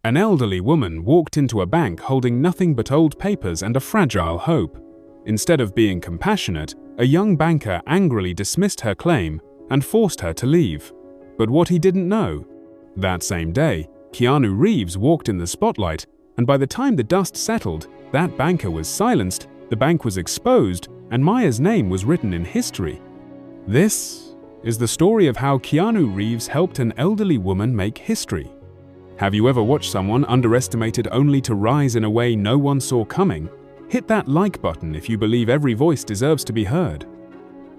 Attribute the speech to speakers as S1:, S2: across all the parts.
S1: An elderly woman walked into a bank holding nothing but old papers and a fragile hope. Instead of being compassionate, a young banker angrily dismissed her claim and forced her to leave. But what he didn't know, that same day, Keanu Reeves walked in the spotlight, and by the time the dust settled, that banker was silenced, the bank was exposed, and Maya's name was written in history. This is the story of how Keanu Reeves helped an elderly woman make history. Have you ever watched someone underestimated only to rise in a way no one saw coming? Hit that like button if you believe every voice deserves to be heard.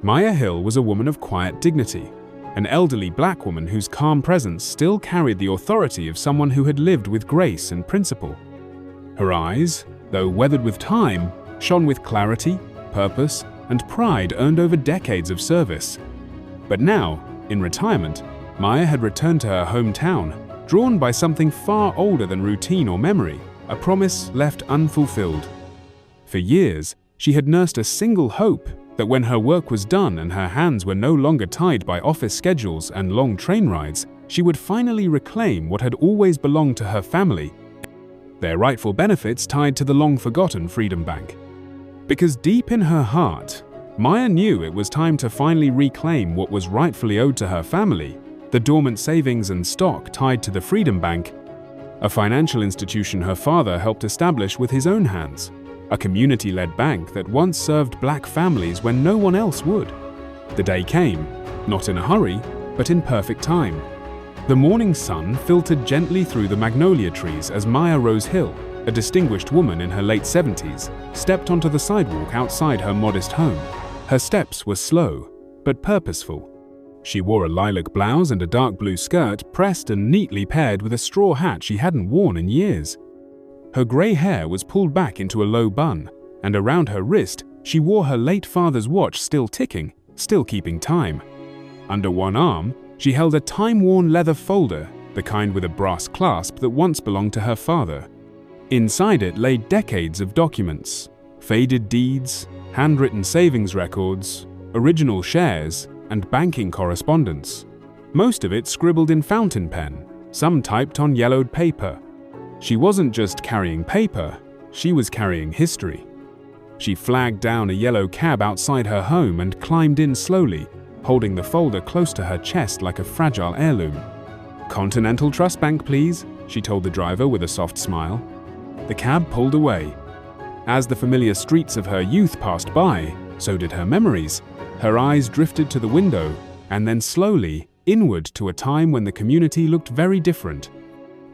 S1: Maya Hill was a woman of quiet dignity, an elderly black woman whose calm presence still carried the authority of someone who had lived with grace and principle. Her eyes, though weathered with time, shone with clarity, purpose, and pride earned over decades of service. But now, in retirement, Maya had returned to her hometown, drawn by something far older than routine or memory, a promise left unfulfilled. For years, she had nursed a single hope that when her work was done and her hands were no longer tied by office schedules and long train rides, she would finally reclaim what had always belonged to her family, their rightful benefits tied to the long-forgotten Freedom Bank. Because deep in her heart, Maya knew it was time to finally reclaim what was rightfully owed to her family, the dormant savings and stock tied to the Freedom Bank, a financial institution her father helped establish with his own hands, a community-led bank that once served black families when no one else would. The day came, not in a hurry, but in perfect time. The morning sun filtered gently through the magnolia trees as Maya Rose Hill, a distinguished woman in her late 70s, stepped onto the sidewalk outside her modest home. Her steps were slow, but purposeful. She wore a lilac blouse and a dark blue skirt pressed and neatly paired with a straw hat she hadn't worn in years. Her grey hair was pulled back into a low bun, and around her wrist she wore her late father's watch still ticking, still keeping time. Under one arm, she held a time-worn leather folder, the kind with a brass clasp that once belonged to her father. Inside it lay decades of documents, faded deeds, handwritten savings records, original shares, and banking correspondence. Most of it scribbled in fountain pen, some typed on yellowed paper. She wasn't just carrying paper, she was carrying history. She flagged down a yellow cab outside her home and climbed in slowly, holding the folder close to her chest like a fragile heirloom. "Continental Trust Bank, please," she told the driver with a soft smile. The cab pulled away. As the familiar streets of her youth passed by, so did her memories. Her eyes drifted to the window, and then slowly, inward to a time when the community looked very different.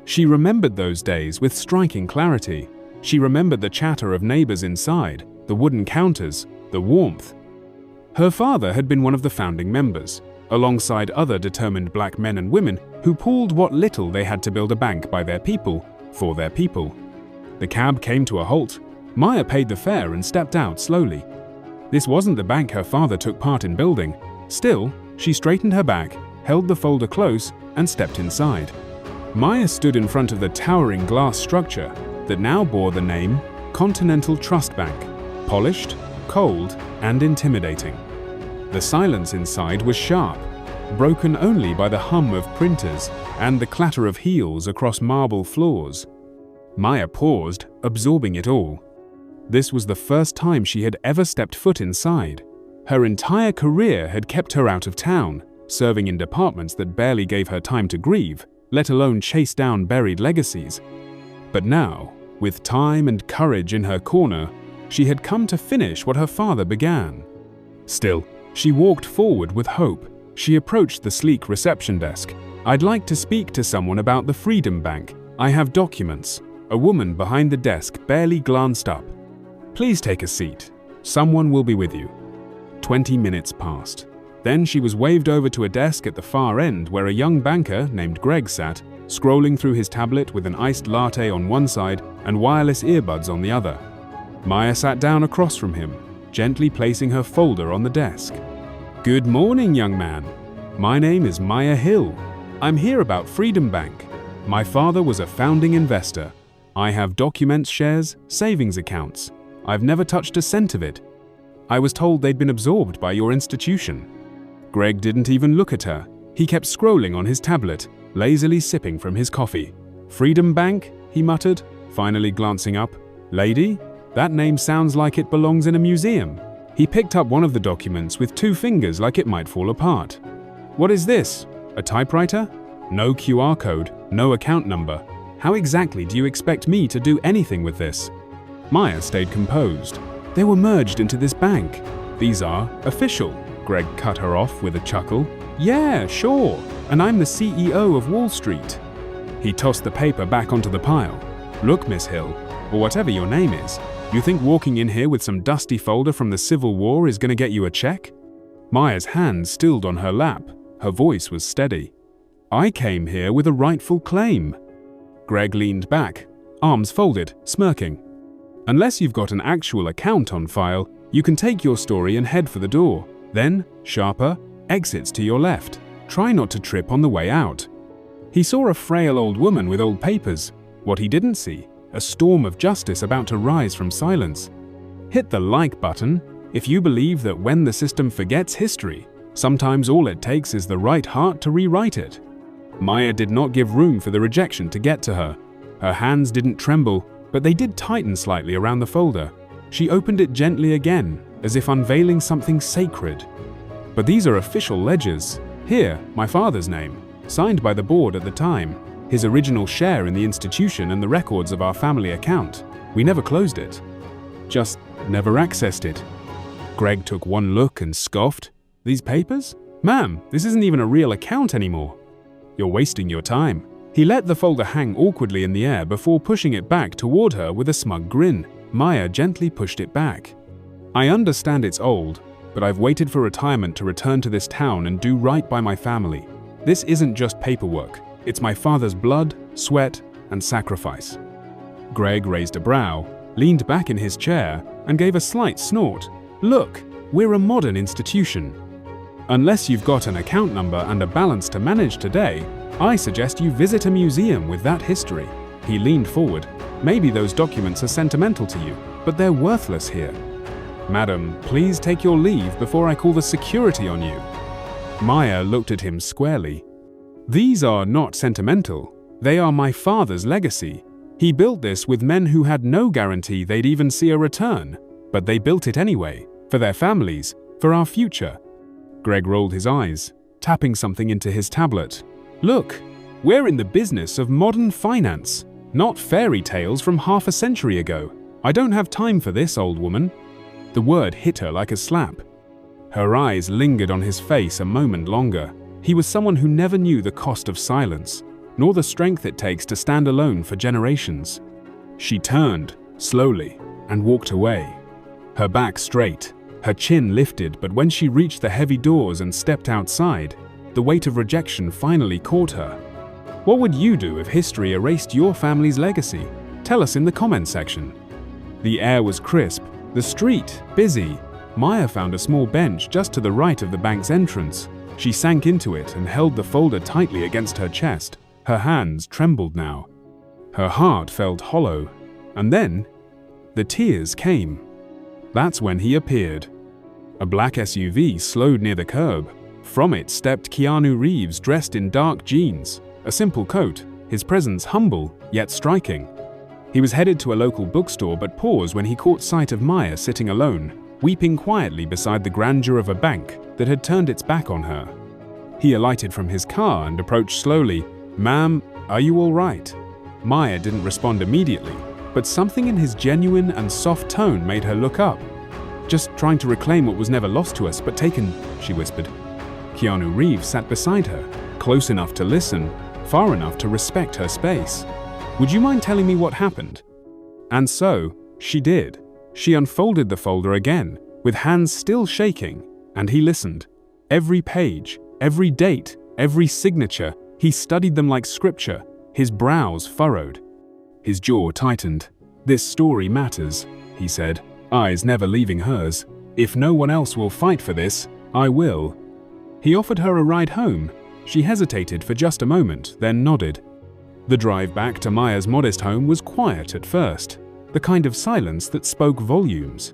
S1: She remembered those days with striking clarity. She remembered the chatter of neighbors inside, the wooden counters, the warmth. Her father had been one of the founding members, alongside other determined black men and women who pooled what little they had to build a bank by their people, for their people. The cab came to a halt. Maya paid the fare and stepped out slowly. This wasn't the bank her father took part in building. Still, she straightened her back, held the folder close, and stepped inside. Maya stood in front of the towering glass structure that now bore the name Continental Trust Bank, polished, cold, and intimidating. The silence inside was sharp, broken only by the hum of printers and the clatter of heels across marble floors. Maya paused, absorbing it all. This was the first time she had ever stepped foot inside. Her entire career had kept her out of town, serving in departments that barely gave her time to grieve, let alone chase down buried legacies. But now, with time and courage in her corner, she had come to finish what her father began. Still, she walked forward with hope. She approached the sleek reception desk. "I'd like to speak to someone about the Freedom Bank. I have documents." A woman behind the desk barely glanced up. "Please take a seat. Someone will be with you." 20 minutes passed. Then she was waved over to a desk at the far end where a young banker named Greg sat, scrolling through his tablet with an iced latte on one side and wireless earbuds on the other. Maya sat down across from him, gently placing her folder on the desk. "Good morning, young man. My name is Maya Hill. I'm here about Freedom Bank. My father was a founding investor. I have documents, shares, savings accounts. I've never touched a cent of it. I was told they'd been absorbed by your institution." Greg didn't even look at her. He kept scrolling on his tablet, lazily sipping from his coffee. Freedom Bank, he muttered, finally glancing up. Lady? That name sounds like it belongs in a museum. He picked up one of the documents with 2 fingers like it might fall apart. What is this? A typewriter? No QR code, no account number. How exactly do you expect me to do anything with this? Maya stayed composed. They were merged into this bank. These are official. Greg cut her off with a chuckle. Yeah, sure. And I'm the CEO of Wall Street. He tossed the paper back onto the pile. Look, Miss Hill, or whatever your name is, you think walking in here with some dusty folder from the Civil War is going to get you a check? Maya's hand stilled on her lap. Her voice was steady. I came here with a rightful claim. Greg leaned back, arms folded, smirking. Unless you've got an actual account on file, you can take your story and head for the door. Then, sharper, exits to your left. Try not to trip on the way out. He saw a frail old woman with old papers. What he didn't see, a storm of justice about to rise from silence. Hit the like button if you believe that when the system forgets history, sometimes all it takes is the right heart to rewrite it. Maya did not give room for the rejection to get to her. Her hands didn't tremble, but they did tighten slightly around the folder. She opened it gently again, as if unveiling something sacred. But these are official ledgers. Here, my father's name, signed by the board at the time, his original share in the institution and the records of our family account. We never closed it. Just never accessed it. Greg took one look and scoffed. These papers? Ma'am, this isn't even a real account anymore. You're wasting your time. He let the folder hang awkwardly in the air before pushing it back toward her with a smug grin. Maya gently pushed it back. I understand it's old, but I've waited for retirement to return to this town and do right by my family. This isn't just paperwork. It's my father's blood, sweat, and sacrifice. Greg raised a brow, leaned back in his chair, and gave a slight snort. Look, we're a modern institution. Unless you've got an account number and a balance to manage today, I suggest you visit a museum with that history. He leaned forward. Maybe those documents are sentimental to you, but they're worthless here. Madam, please take your leave before I call the security on you. Maya looked at him squarely. These are not sentimental. They are my father's legacy. He built this with men who had no guarantee they'd even see a return, but they built it anyway, for their families, for our future. Greg rolled his eyes, tapping something into his tablet. Look, we're in the business of modern finance, not fairy tales from half a century ago. I don't have time for this, old woman. The word hit her like a slap. Her eyes lingered on his face a moment longer. He was someone who never knew the cost of silence, nor the strength it takes to stand alone for generations. She turned, slowly, and walked away. Her back straight, her chin lifted, but when she reached the heavy doors and stepped outside, the weight of rejection finally caught her. What would you do if history erased your family's legacy? Tell us in the comment section. The air was crisp, the street busy. Maya found a small bench just to the right of the bank's entrance. She sank into it and held the folder tightly against her chest. Her hands trembled now. Her heart felt hollow. And then, the tears came. That's when he appeared. A black SUV slowed near the curb. From it stepped Keanu Reeves dressed in dark jeans, a simple coat, his presence humble yet striking. He was headed to a local bookstore but paused when he caught sight of Maya sitting alone, weeping quietly beside the grandeur of a bank that had turned its back on her. He alighted from his car and approached slowly. Ma'am, are you all right? Maya didn't respond immediately, but something in his genuine and soft tone made her look up. Just trying to reclaim what was never lost to us but taken, she whispered. Keanu Reeves sat beside her, close enough to listen, far enough to respect her space. Would you mind telling me what happened? And so, she did. She unfolded the folder again, with hands still shaking, and he listened. Every page, every date, every signature, he studied them like scripture, his brows furrowed. His jaw tightened. This story matters, he said, eyes never leaving hers. If no one else will fight for this, I will. He offered her a ride home. She hesitated for just a moment, then nodded. The drive back to Maya's modest home was quiet at first, the kind of silence that spoke volumes.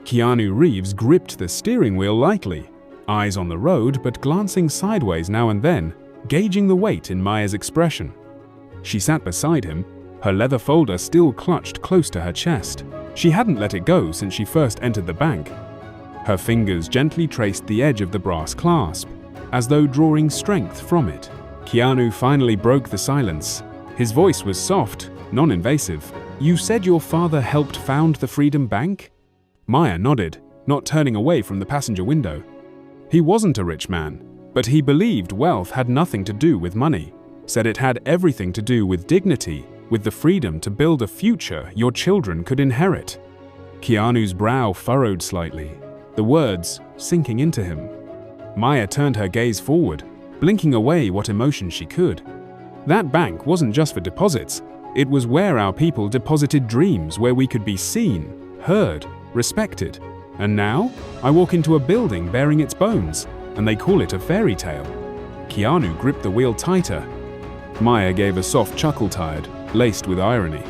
S1: Keanu Reeves gripped the steering wheel lightly, eyes on the road but glancing sideways now and then, gauging the weight in Maya's expression. She sat beside him, her leather folder still clutched close to her chest. She hadn't let it go since she first entered the bank. Her fingers gently traced the edge of the brass clasp, as though drawing strength from it. Keanu finally broke the silence. His voice was soft, non-invasive. "You said your father helped found the Freedom Bank?" Maya nodded, not turning away from the passenger window. "He wasn't a rich man, but he believed wealth had nothing to do with money. Said it had everything to do with dignity, with the freedom to build a future your children could inherit." Keanu's brow furrowed slightly, the words sinking into him. Maya turned her gaze forward, blinking away what emotion she could. That bank wasn't just for deposits. It was where our people deposited dreams, where we could be seen, heard, respected. And now, I walk into a building bearing its bones, and they call it a fairy tale. Keanu gripped the wheel tighter. Maya gave a soft chuckle, tired, laced with irony.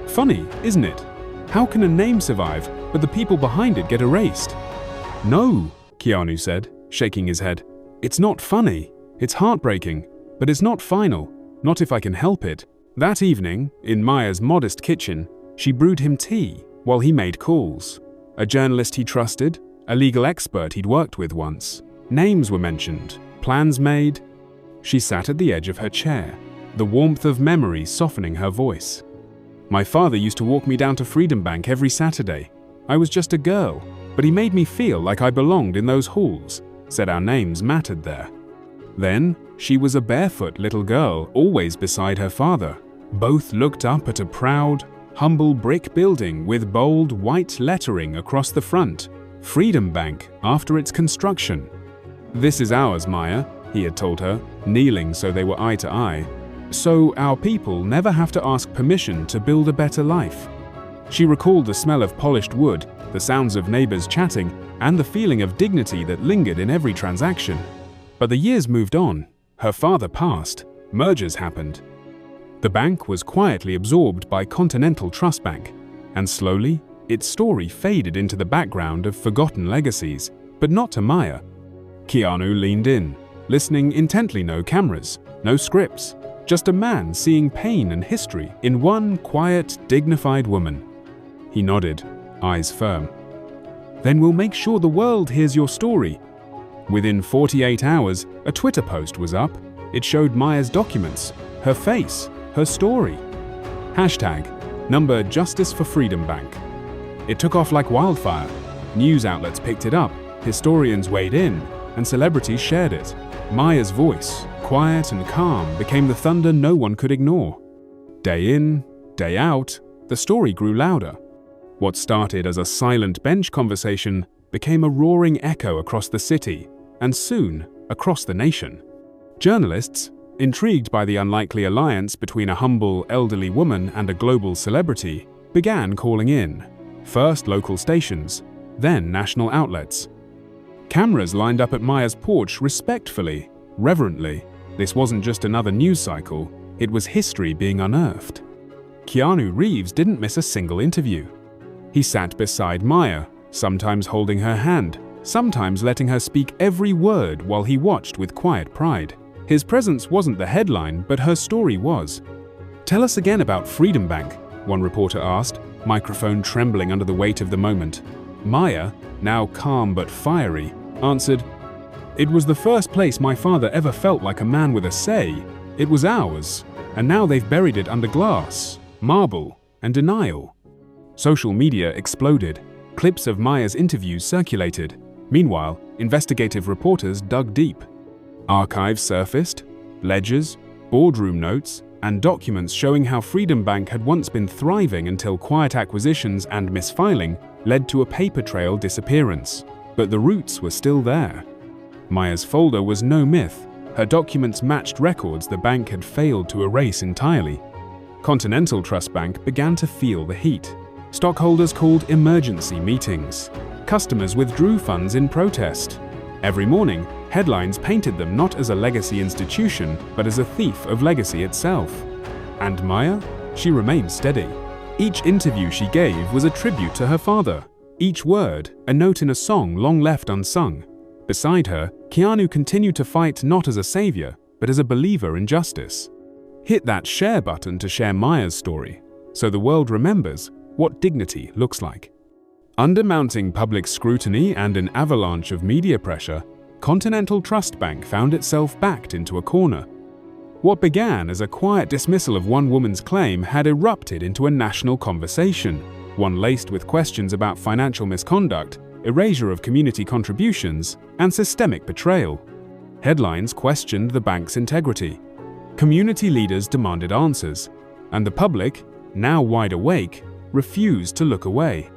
S1: "Funny, isn't it? How can a name survive, but the people behind it get erased?" "No," Keanu said, shaking his head. "It's not funny. It's heartbreaking, but it's not final, not if I can help it." That evening, in Maya's modest kitchen, she brewed him tea while he made calls. A journalist he trusted, a legal expert he'd worked with once. Names were mentioned, plans made. She sat at the edge of her chair, the warmth of memory softening her voice. "My father used to walk me down to Freedom Bank every Saturday. I was just a girl, but he made me feel like I belonged in those halls, said our names mattered there. Then, she was a barefoot little girl, always beside her father. Both looked up at a proud, humble brick building with bold white lettering across the front, Freedom Bank, after its construction. "This is ours, Maya," he had told her, kneeling so they were eye to eye. "So our people never have to ask permission to build a better life." She recalled the smell of polished wood, the sounds of neighbors chatting, and the feeling of dignity that lingered in every transaction. But the years moved on. Her father passed. Mergers happened. The bank was quietly absorbed by Continental Trust Bank, and slowly, its story faded into the background of forgotten legacies, but not to Maya. Keanu leaned in, listening intently. No cameras, no scripts, just a man seeing pain and history in one quiet, dignified woman. He nodded, eyes firm. "Then we'll make sure the world hears your story." Within 48 hours, a Twitter post was up. It showed Maya's documents, her face, her story. Hashtag, number Justice for Freedom Bank. It took off like wildfire. News outlets picked it up, historians weighed in, and celebrities shared it. Maya's voice, quiet and calm, became the thunder no one could ignore. Day in, day out, the story grew louder. What started as a silent bench conversation became a roaring echo across the city, and soon across the nation. Journalists, intrigued by the unlikely alliance between a humble, elderly woman and a global celebrity, began calling in. First local stations, then national outlets. Cameras lined up at Maya's porch respectfully, reverently. This wasn't just another news cycle, it was history being unearthed. Keanu Reeves didn't miss a single interview. He sat beside Maya, sometimes holding her hand, sometimes letting her speak every word while he watched with quiet pride. His presence wasn't the headline, but her story was. "Tell us again about Freedom Bank," one reporter asked, microphone trembling under the weight of the moment. Maya, now calm but fiery, answered, "It was the first place my father ever felt like a man with a say. It was ours, and now they've buried it under glass, marble, and denial." Social media exploded. Clips of Maya's interviews circulated. Meanwhile, investigative reporters dug deep. Archives surfaced, ledgers, boardroom notes, and documents showing how Freedom Bank had once been thriving until quiet acquisitions and misfiling led to a paper trail disappearance. But the roots were still there. Maya's folder was no myth. Her documents matched records the bank had failed to erase entirely. Continental Trust Bank began to feel the heat. Stockholders called emergency meetings. Customers withdrew funds in protest. Every morning, headlines painted them not as a legacy institution, but as a thief of legacy itself. And Maya? She remained steady. Each interview she gave was a tribute to her father. Each word, a note in a song long left unsung. Beside her, Keanu continued to fight not as a savior, but as a believer in justice. Hit that share button to share Maya's story, so the world remembers what dignity looks like. Under mounting public scrutiny and an avalanche of media pressure, Continental Trust Bank found itself backed into a corner. What began as a quiet dismissal of one woman's claim had erupted into a national conversation, one laced with questions about financial misconduct, erasure of community contributions, and systemic betrayal. Headlines questioned the bank's integrity. Community leaders demanded answers, and the public, now wide awake, refused to look away.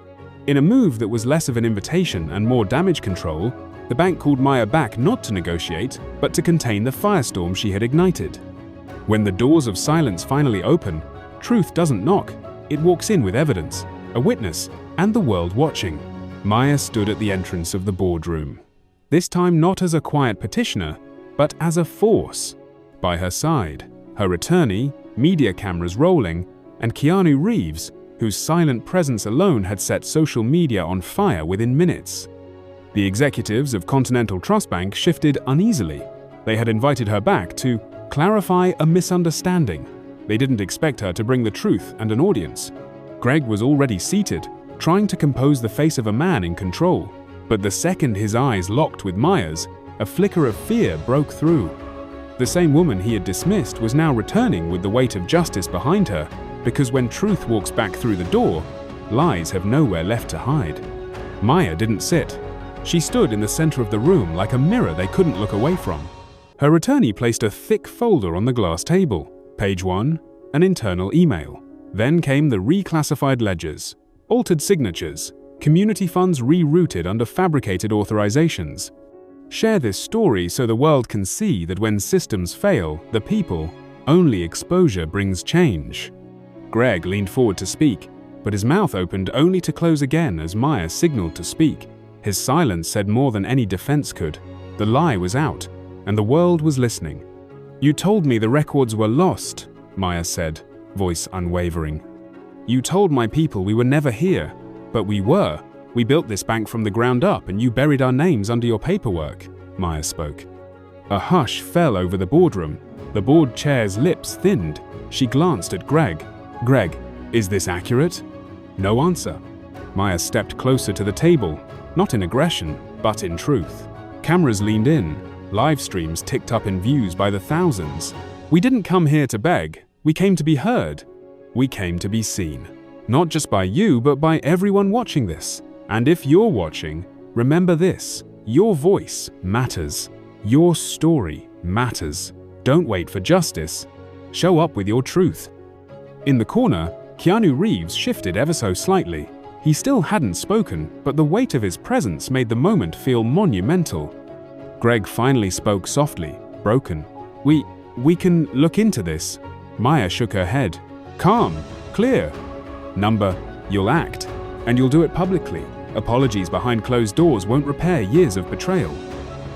S1: In a move that was less of an invitation and more damage control, the bank called Maya back not to negotiate, but to contain the firestorm she had ignited. When the doors of silence finally open, truth doesn't knock, it walks in with evidence, a witness, and the world watching. Maya stood at the entrance of the boardroom, this time not as a quiet petitioner, but as a force. By her side, her attorney, media cameras rolling, and Keanu Reeves, whose silent presence alone had set social media on fire within minutes. The executives of Continental Trust Bank shifted uneasily. They had invited her back to clarify a misunderstanding. They didn't expect her to bring the truth and an audience. Greg was already seated, trying to compose the face of a man in control. But the second his eyes locked with Maya's, a flicker of fear broke through. The same woman he had dismissed was now returning with the weight of justice behind her, because when truth walks back through the door, lies have nowhere left to hide. Maya didn't sit. She stood in the center of the room like a mirror they couldn't look away from. Her attorney placed a thick folder on the glass table. Page 1, an internal email. Then came the reclassified ledgers, altered signatures, community funds rerouted under fabricated authorizations. Share this story so the world can see that when systems fail, the people, only exposure brings change. Greg leaned forward to speak, but his mouth opened only to close again as Maya signaled to speak. His silence said more than any defense could. The lie was out, and the world was listening. "You told me the records were lost," Maya said, voice unwavering. "You told my people we were never here, but we were. We built this bank from the ground up and you buried our names under your paperwork," Maya spoke. A hush fell over the boardroom. The board chair's lips thinned. She glanced at Greg. "Greg, is this accurate?" No answer. Maya stepped closer to the table, not in aggression, but in truth. Cameras leaned in. Live streams ticked up in views by the thousands. "We didn't come here to beg. We came to be heard. We came to be seen. Not just by you, but by everyone watching this. And if you're watching, remember this. Your voice matters. Your story matters. Don't wait for justice. Show up with your truth." In the corner, Keanu Reeves shifted ever so slightly. He still hadn't spoken, but the weight of his presence made the moment feel monumental. Greg finally spoke softly, broken. We can look into this." Maya shook her head. "Calm, clear. Number, you'll act, and you'll do it publicly. Apologies behind closed doors won't repair years of betrayal."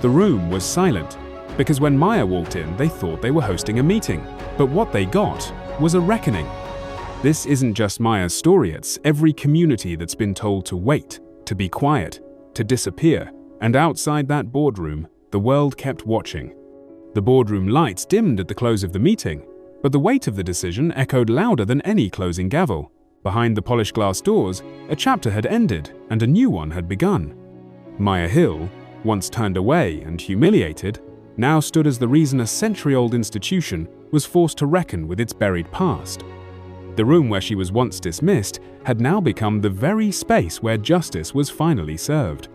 S1: The room was silent, because when Maya walked in, they thought they were hosting a meeting. But what they got was a reckoning. This isn't just Maya's story, it's every community that's been told to wait, to be quiet, to disappear. And outside that boardroom, the world kept watching. The boardroom lights dimmed at the close of the meeting, but the weight of the decision echoed louder than any closing gavel. Behind the polished glass doors, a chapter had ended and a new one had begun. Maya Hill, once turned away and humiliated, now stood as the reason a century-old institution was forced to reckon with its buried past. The room where she was once dismissed had now become the very space where justice was finally served.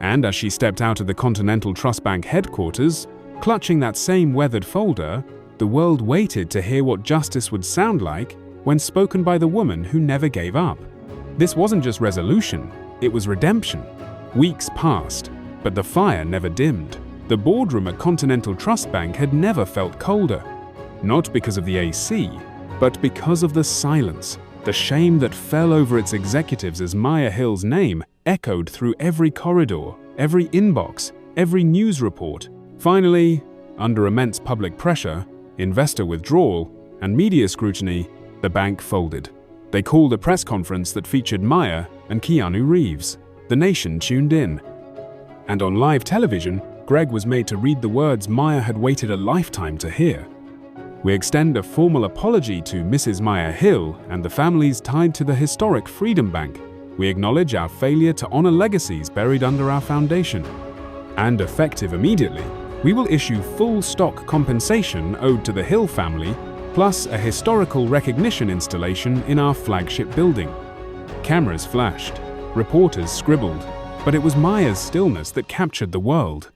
S1: And as she stepped out of the Continental Trust Bank headquarters, clutching that same weathered folder, the world waited to hear what justice would sound like when spoken by the woman who never gave up. This wasn't just resolution, it was redemption. Weeks passed, but the fire never dimmed. The boardroom at Continental Trust Bank had never felt colder. Not because of the AC, but because of the silence, the shame that fell over its executives as Maya Hill's name echoed through every corridor, every inbox, every news report. Finally, under immense public pressure, investor withdrawal, and media scrutiny, the bank folded. They called a press conference that featured Maya and Keanu Reeves. The nation tuned in. And on live television, Greg was made to read the words Maya had waited a lifetime to hear. We extend a formal apology to Mrs. Maya Hill and the families tied to the historic Freedom Bank. We acknowledge our failure to honor legacies buried under our foundation. And effective immediately, we will issue full stock compensation owed to the Hill family, plus a historical recognition installation in our flagship building. Cameras flashed, reporters scribbled, but it was Maya's stillness that captured the world.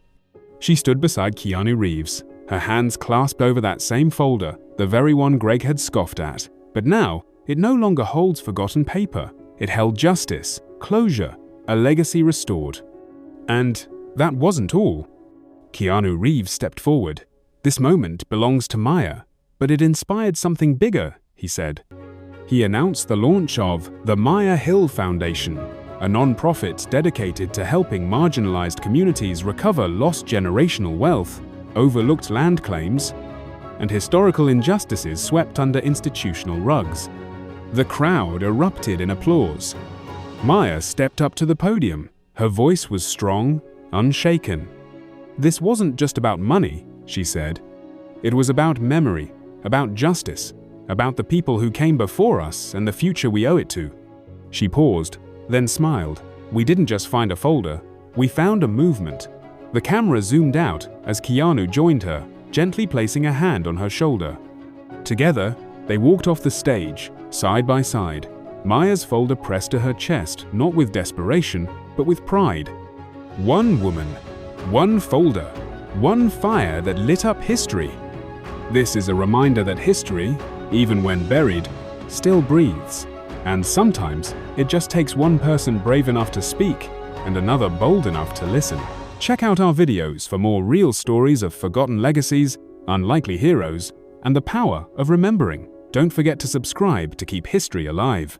S1: She stood beside Keanu Reeves, her hands clasped over that same folder, the very one Greg had scoffed at. But now, it no longer holds forgotten paper. It held justice, closure, a legacy restored. And that wasn't all. Keanu Reeves stepped forward. "This moment belongs to Maya, but it inspired something bigger," he said. He announced the launch of the Maya Hill Foundation, a non-profit dedicated to helping marginalized communities recover lost generational wealth, overlooked land claims, and historical injustices swept under institutional rugs. The crowd erupted in applause. Maya stepped up to the podium. Her voice was strong, unshaken. "This wasn't just about money," she said. "It was about memory, about justice, about the people who came before us and the future we owe it to." She paused, then smiled. "We didn't just find a folder, we found a movement." The camera zoomed out as Keanu joined her, gently placing a hand on her shoulder. Together, they walked off the stage, side by side, Maya's folder pressed to her chest, not with desperation, but with pride. One woman, one folder, one fire that lit up history. This is a reminder that history, even when buried, still breathes. And sometimes, it just takes one person brave enough to speak and another bold enough to listen. Check out our videos for more real stories of forgotten legacies, unlikely heroes, and the power of remembering. Don't forget to subscribe to keep history alive.